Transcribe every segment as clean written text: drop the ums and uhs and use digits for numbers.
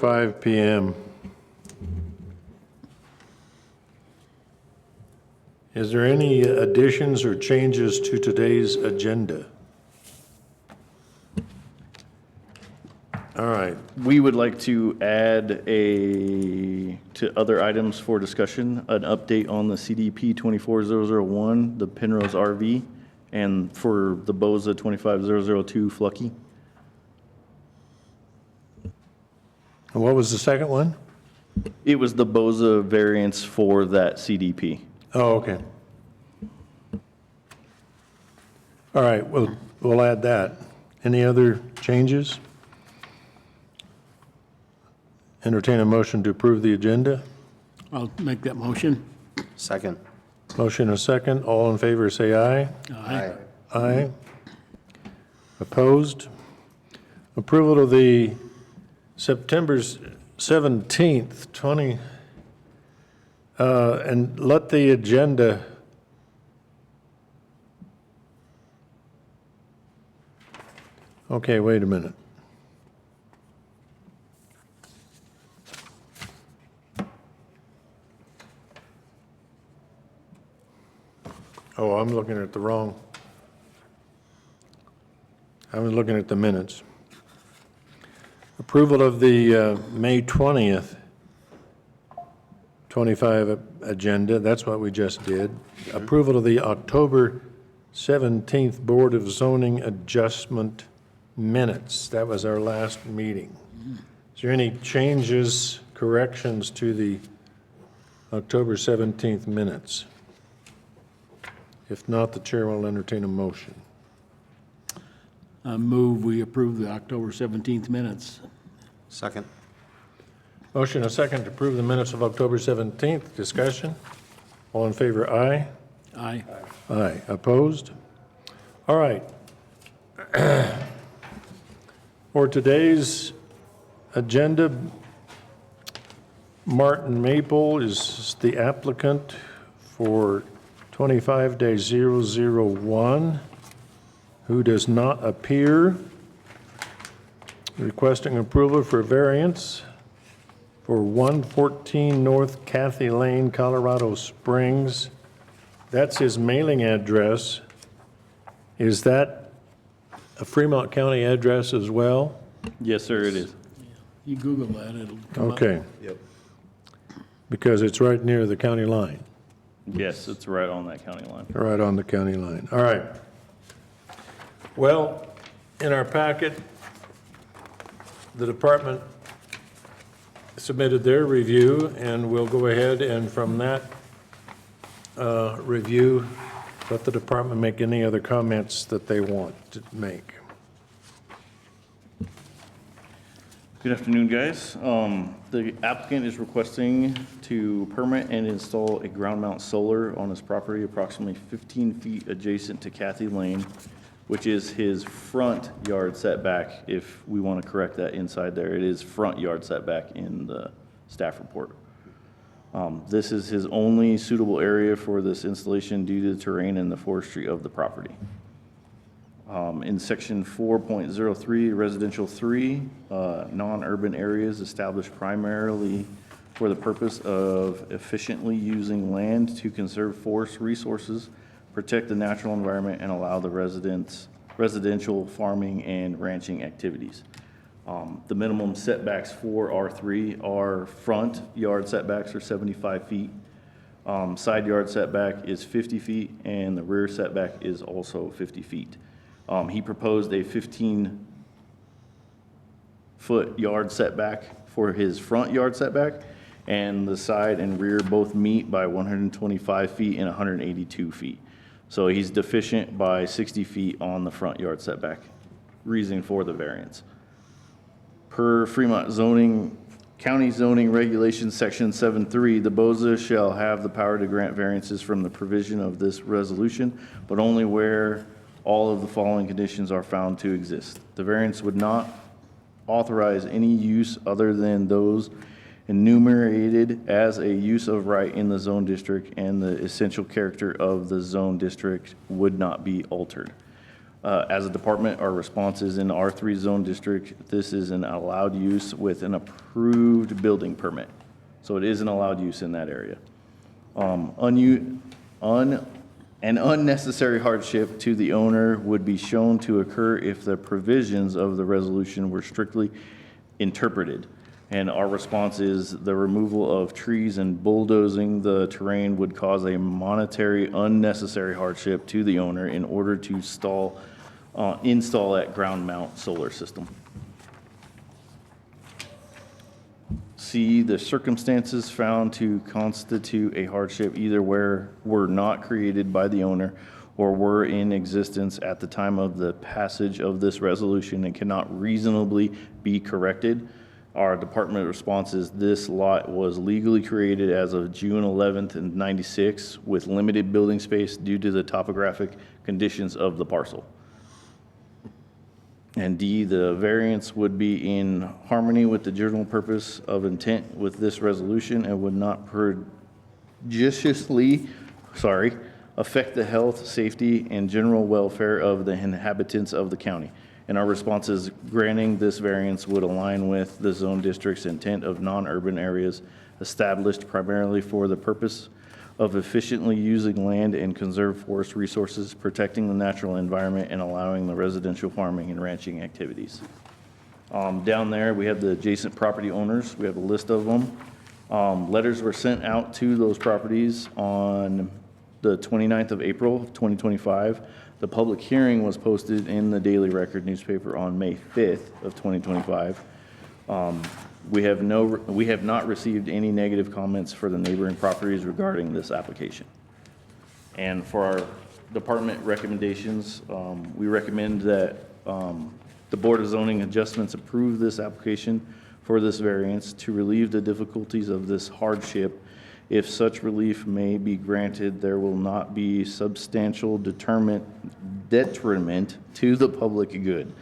5 p.m. Is there any additions or changes to today's agenda? All right, We would like to add to other items for discussion, an update on the CDP 24001, the Penrose RV, and for the BOZA 25002 Flucky. and what was the second one? It was the BOZA variance for that CDP. Oh, okay. All right, we'll add that. Any other changes? Entertain a motion to approve the agenda. I'll make that motion. Second. Motion and a second. All in favor, say aye. Aye. Aye. Opposed? Approval of the September 17th, and let the agenda, okay, wait a minute. Oh, I'm looking at the wrong. I was looking at the minutes. Approval of the May 20th, 25 agenda, that's what we just did. Approval of the October 17th Board of Zoning Adjustment minutes. That was our last meeting. Is there any changes, corrections to the October 17th minutes? If not, the chair will entertain a motion. I move we approve the October 17th minutes. Second. Motion and a second to approve the minutes of October 17th. Discussion? All in favor, aye? Aye. Aye. Opposed? All right. For today's agenda, Martin Maple is the applicant for 25-001, who does not appear, requesting approval for variance for 114 North Cathy Lane, Colorado Springs. That's his mailing address. Is that a Fremont County address as well? Yes, sir, it is. You Google that, it'll come up. Okay, Yep. because it's right near the county line, Yes, it's right on that county line. right on the county line. All right. Well, in our packet, the department submitted their review, and we'll go ahead and from that review, let the department make any other comments that they want to make. Good afternoon, guys. The applicant is requesting to permit and install a ground mount solar on his property approximately 15 feet adjacent to Cathy Lane, which is his front yard setback. If we want to correct that inside there, it is front yard setback in the staff report. This is his only suitable area for this installation due to the terrain and the forestry of the property. In section 4.03, residential 3, non-urban areas established primarily for the purpose of efficiently using land to conserve forest resources, protect the natural environment, and allow the residential farming and ranching activities. The minimum setbacks for R3 are front yard setbacks are 75 feet. Side yard setback is 50 feet, and the rear setback is also 50 feet. He proposed a 15-foot yard setback for his front yard setback, and the side and rear both meet by 125 feet and 182 feet. So he's deficient by 60 feet on the front yard setback, reason for the variance. Per Fremont County Zoning Regulations, Section 7.3, the BOZA shall have the power to grant variances from the provision of this resolution, but only where all of the following conditions are found to exist. The variance would not authorize any use other than those enumerated as a use of right in the zone district, and the essential character of the zone district would not be altered. As a department, our response is in the R3 zone district, this is an allowed use with an approved building permit. So it is an allowed use in that area. An unnecessary hardship to the owner would be shown to occur if the provisions of the resolution were strictly interpreted. And our response is the removal of trees and bulldozing the terrain would cause a monetary unnecessary hardship to the owner in order to install that ground mount solar system. C, the circumstances found to constitute a hardship either were not created by the owner or were in existence at the time of the passage of this resolution and cannot reasonably be corrected. Our department response is this lot was legally created as of June 11th and 96 with limited building space due to the topographic conditions of the parcel. And D, the variance would be in harmony with the general purpose of intent with this resolution and would not prejudicially, affect the health, safety, and general welfare of the inhabitants of the county. And our response is granting this variance would align with the zone district's intent of non-urban areas established primarily for the purpose of efficiently using land and conserve forest resources, protecting the natural environment, and allowing the residential farming and ranching activities. Down there, we have the adjacent property owners. We have a list of them. Letters were sent out to those properties on the 29th of April, 2025. The public hearing was posted in the Daily Record newspaper on May 5th of 2025. We have not received any negative comments for the neighboring properties regarding this application. And for our department recommendations, we recommend that the Board of Zoning Adjustments approve this application for this variance to relieve the difficulties of this hardship. If such relief may be granted, there will not be substantial detriment to the public good.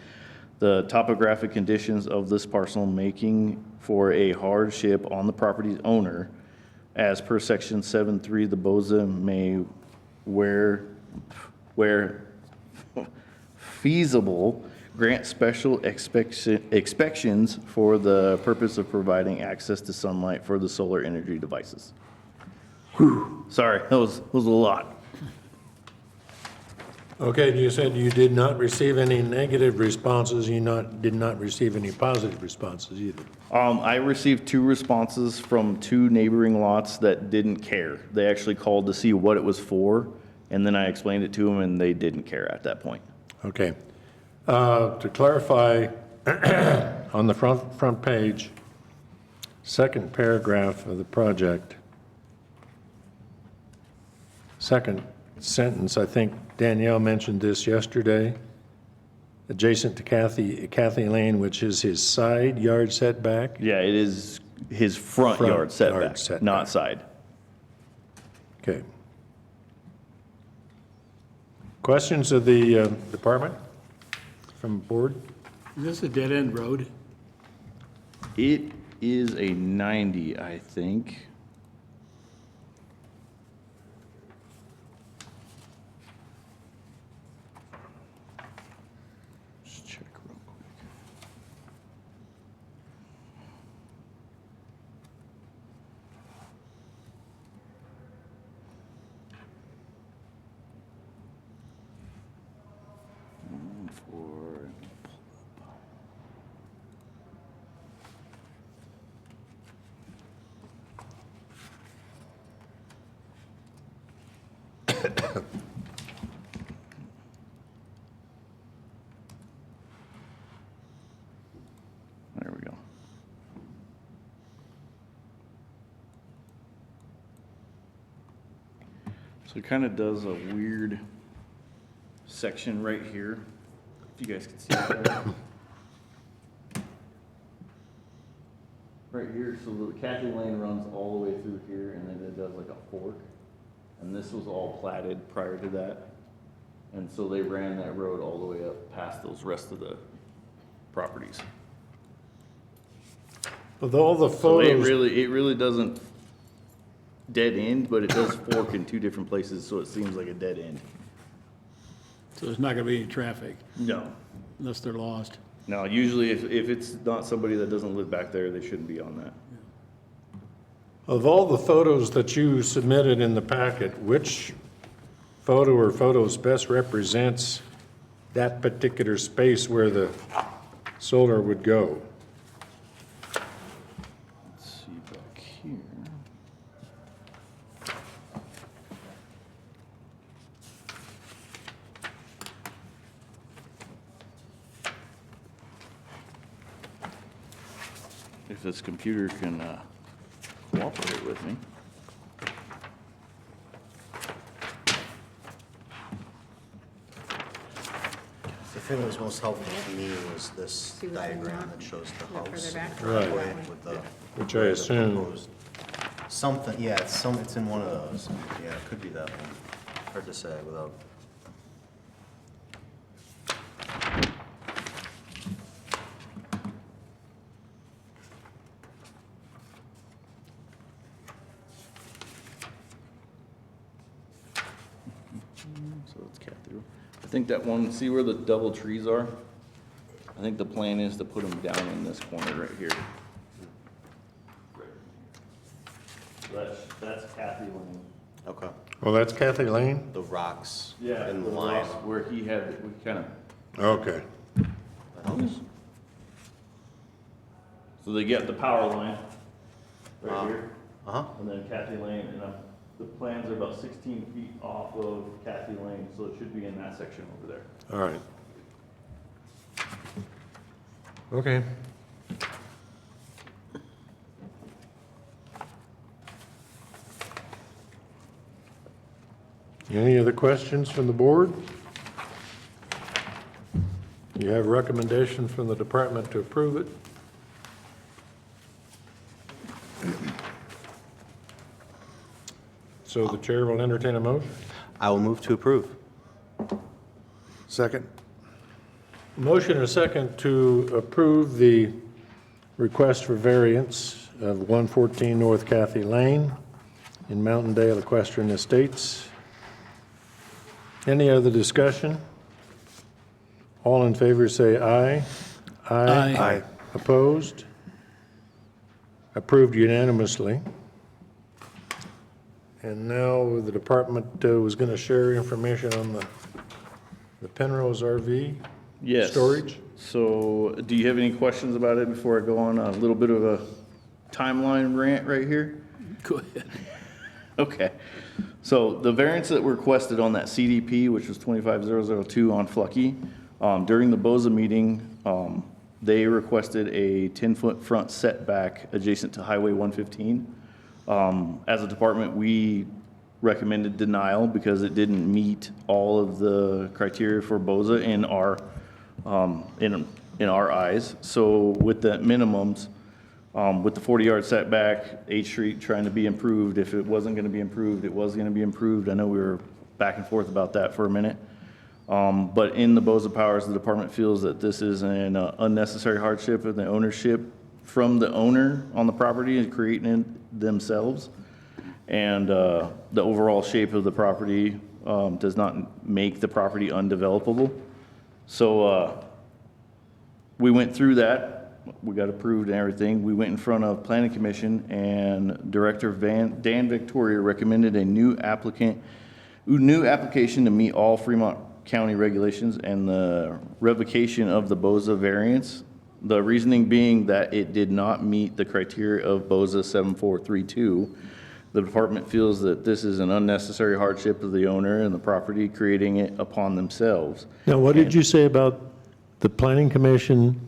The topographic conditions of this parcel making for a hardship on the property owner, as per section 7.3, the BOZA may, where feasible, grant special inspections for the purpose of providing access to sunlight for the solar energy devices. Whew, sorry, that was a lot. Okay, you said you did not receive any negative responses, you did not receive any positive responses either. I received 2 responses from 2 neighboring lots that didn't care. They actually called to see what it was for, and then I explained it to them, and they didn't care at that point. Okay. To clarify, on the front page, second paragraph of the project, second sentence, I think Danielle mentioned this yesterday, adjacent to Kathy Lane, which is his side yard setback. Yeah, it is his front yard setback, not side. Okay. Questions of the department from board? Is this a dead-end road? It is a 90, I think. Just check real quick. There we go. So it kind of does a weird section right here, if you guys can see that. Right here, so the Kathy Lane runs all the way through here, and then it does like a fork. And this was all platted prior to that. And so they ran that road all the way up past those rest of the properties. With all the So it photos, really doesn't dead end, but it does fork in 2 different places, so it seems like a dead end. So there's not gonna be any traffic No. unless they're lost. No, usually if it's not somebody that doesn't live back there, they shouldn't be on that. Of all the photos that you submitted in the packet, which photo or photos best represents that particular space where the solar would go? Let's see back here. If this computer can cooperate with me. The thing that was most helpful to me was this See what's in diagram that? that shows the Look house. further back. and the driveway with the. Which I the assume- proposed- Something, yeah, it's in one of those. Yeah, it could be that one. Hard to say without. So it's Kathy. I think that one, see where the double trees are? I think the plan is to put them down in this corner right here. That's Kathy Lane. Okay. Well, that's Kathy Lane? The rocks Yeah, in the the line. lots where he had, we kind of, Okay. That helps. so they get the power line right here, Uh-huh. and then Kathy Lane, and the plans are about 16 feet off of Kathy Lane, so it should be in that section over there. All right. Okay. Any other questions from the board? You have recommendation from the department to approve it? So the chair will entertain a motion? I will move to approve. Second. Motion and a second to approve the request for variance of 114 North Cathy Lane in Mountain Dale Equestrian Estates. Any other discussion? All in favor say aye. Aye. Opposed? Approved unanimously. And now the department was going to share information on the Penrose RV Yes. storage. So, do you have any questions about it before I go on a little bit of a timeline rant right here? Go ahead. Okay. So the variance that were requested on that CDP, which was 25002 on Flucky, during the BOZA meeting, they requested a 10-foot front setback adjacent to Highway 115. As a department, we recommended denial because it didn't meet all of the criteria for BOZA in our eyes. So with the minimums, with the 40-yard setback, 8th Street trying to be improved, if it wasn't going to be improved, it was going to be improved. I know we were back and forth about that for a minute. But in the BOZA powers, the department feels that this is an unnecessary hardship of the ownership from the owner on the property and creating it themselves. And the overall shape of the property does not make the property undevelopable. So we went through that. We got approved and everything. We went in front of Planning Commission, and Director Dan Victoria recommended a new application to meet all Fremont County regulations and the revocation of the BOZA variance. The reasoning being that it did not meet the criteria of BOZA 7432. The department feels that this is an unnecessary hardship of the owner and the property, creating it upon themselves. Now, what did you say about the planning commission,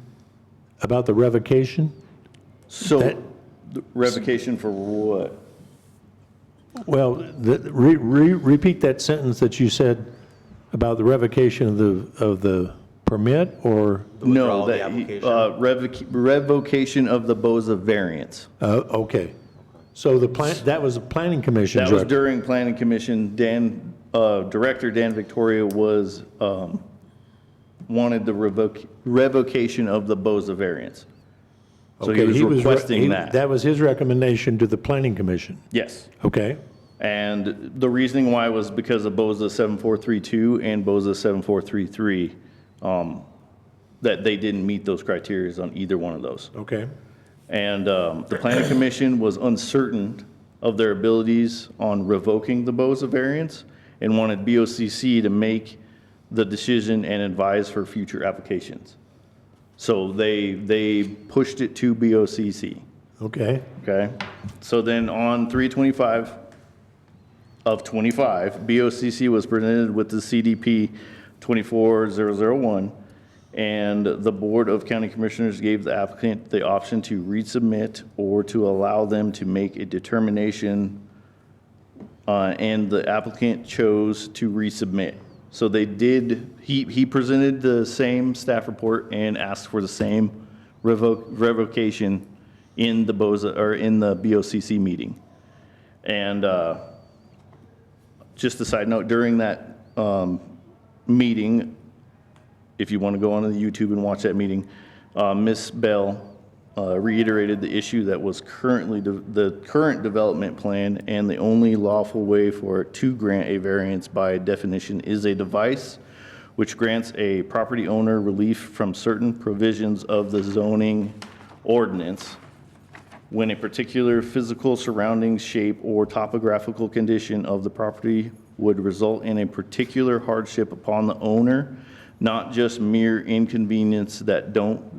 about the revocation? So, That- the revocation for what? Well, repeat that sentence that you said about the revocation of the permit, or, No, Withdraw the that, application. revocation of the BOZA variance. okay. So that was the planning commission's. That was during Planning Commission. Director Dan Victoria wanted the revocation of the BOZA variance. So he Okay, was requesting that. That was his recommendation to the planning commission. Yes. Okay. And the reasoning why was because of BOZA 7432 and BOZA 7433, that they didn't meet those criteria on either one of those. Okay, And the planning commission was uncertain of their abilities on revoking the BOZA variance and wanted BOCC to make the decision and advise for future applications. So they pushed it to BOCC, okay. okay? So then on 3/25 of 25, BOCC was presented with the CDP 24001, and the Board of County Commissioners gave the applicant the option to resubmit or to allow them to make a determination, and the applicant chose to resubmit. So they did, he presented the same staff report and asked for the same revocation in the BOZA, or in the BOCC meeting. And just a side note, during that meeting, if you want to go on the YouTube and watch that meeting, Ms. Bell reiterated the issue that was currently the current development plan, and the only lawful way for it to grant a variance by definition is a device which grants a property owner relief from certain provisions of the zoning ordinance when a particular physical surrounding shape or topographical condition of the property would result in a particular hardship upon the owner, not just mere inconvenience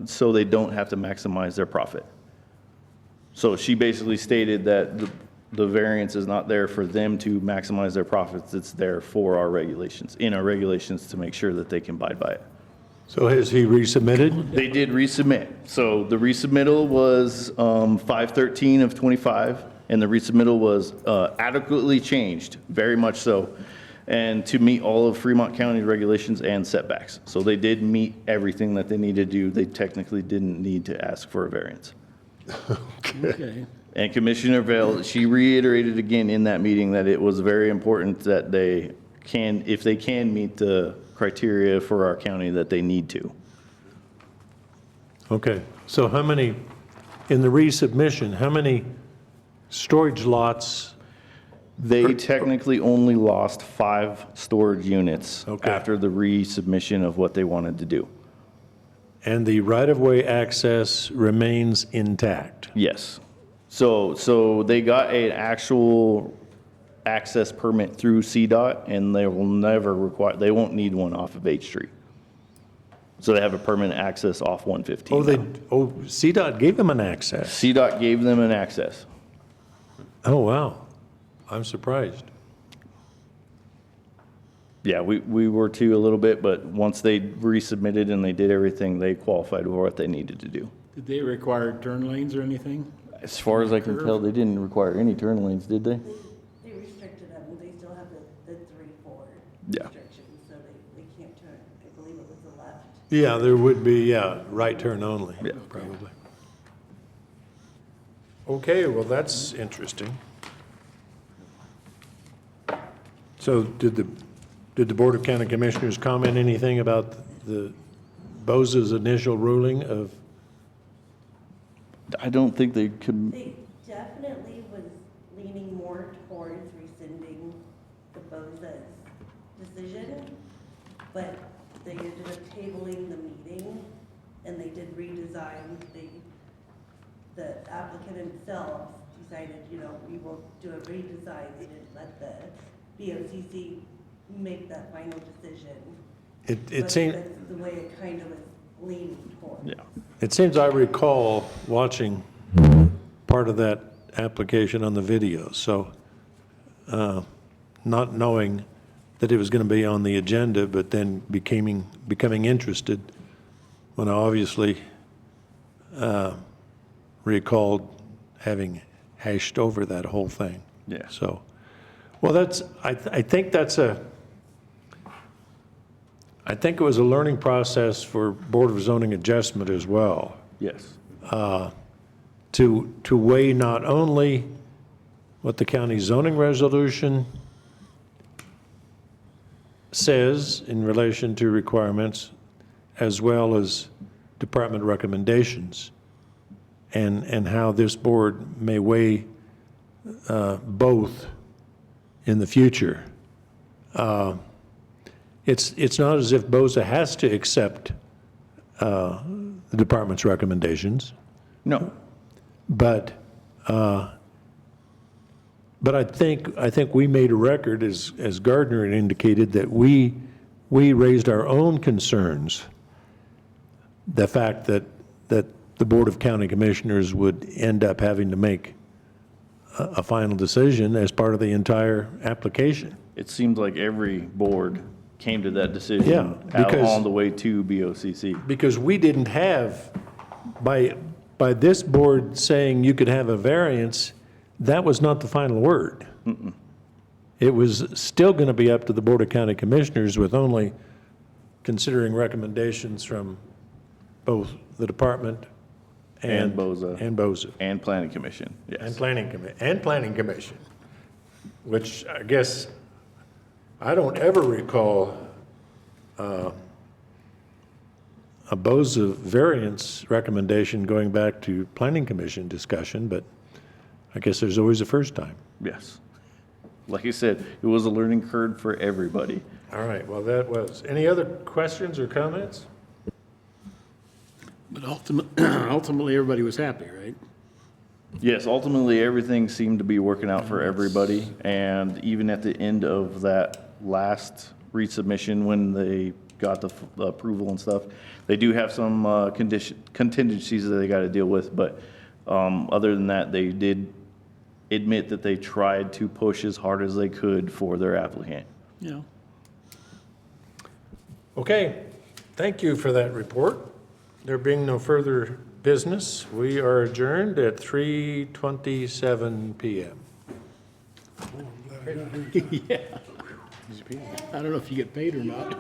so they don't have to maximize their profit. So she basically stated that the variance is not there for them to maximize their profits, it's there for our regulations, in our regulations, to make sure that they can abide by it. So has he resubmitted? They did resubmit. So the resubmittal was 5/13 of 25, and the resubmittal was adequately changed, very much so, and to meet all of Fremont County regulations and setbacks. So they did meet everything that they needed to do. They technically didn't need to ask for a variance. Okay. And Commissioner Vale, she reiterated again in that meeting that it was very important that they can, if they can meet the criteria for our county, that they need to. Okay, so how many, in the resubmission, how many storage lots? They technically only lost 5 storage units Okay. after the resubmission of what they wanted to do. And the right-of-way access remains intact? Yes. So they got an actual access permit through CDOT, and they will never require, they won't need one off of H Street. So they have a permanent access off 115 now. CDOT gave them an access? CDOT gave them an access. Oh, wow. I'm surprised. Yeah, we were too a little bit, but once they resubmitted and they did everything, they qualified for what they needed to do. Did they require turn lanes or anything? As far as I can tell, they didn't require any turn lanes, did they? They restricted them, they still have the 3-4 Yeah. restrictions, so they can't turn, I believe it was the left. Yeah, there would be, yeah, right turn only. Yeah. Probably. Okay, well, that's interesting. So did the Board of County Commissioners comment anything about the BOZA's initial ruling of, I don't think they could, They definitely was leaning more towards rescinding the BOZA's decision, but they ended up tabling the meeting, and they did redesign, the applicant himself decided, we will do a redesign, they didn't let the BOCC make that final decision. it But seemed, that's the way it kind of was leaning towards. yeah. it seems I recall watching part of that application on the video, so not knowing that it was going to be on the agenda, but then becoming interested when I obviously recalled having hashed over that whole thing. Yeah. So, well, I think I think it was a learning process for Board of Zoning Adjustment as well, Yes. to weigh not only what the county zoning resolution says in relation to requirements, as well as department recommendations, and how this board may weigh both in the future. It's not as if BOZA has to accept the department's recommendations, No, but I think we made a record, as Gardner had indicated, that we raised our own concerns. The fact that the Board of County Commissioners would end up having to make a final decision as part of the entire application. it seemed like every board came to that decision. Yeah, because- On the way to BOCC. Because we didn't have, by this board saying you could have a variance, that was not the final word. It was still going to be up to the Board of County Commissioners, with only considering recommendations from both the department And BOZA. And BOZA. And Planning Commission, And yes. Planning Commission, which I guess, I don't ever recall a BOZA variance recommendation going back to Planning Commission discussion, but I guess there's always a first time. Yes. Like I said, it was a learning curve for everybody. All right, well, that was, any other questions or comments? But ultimately, everybody was happy, right? Yes, ultimately, everything seemed to be working out for everybody. And even at the end of that last resubmission, when they got the approval and stuff, they do have some contingencies that they got to deal with. But other than that, they did admit that they tried to push as hard as they could for their applicant. Yeah. Okay, thank you for that report. There being no further business, we are adjourned at 3:27 PM. Yeah. I don't know if you get paid or not.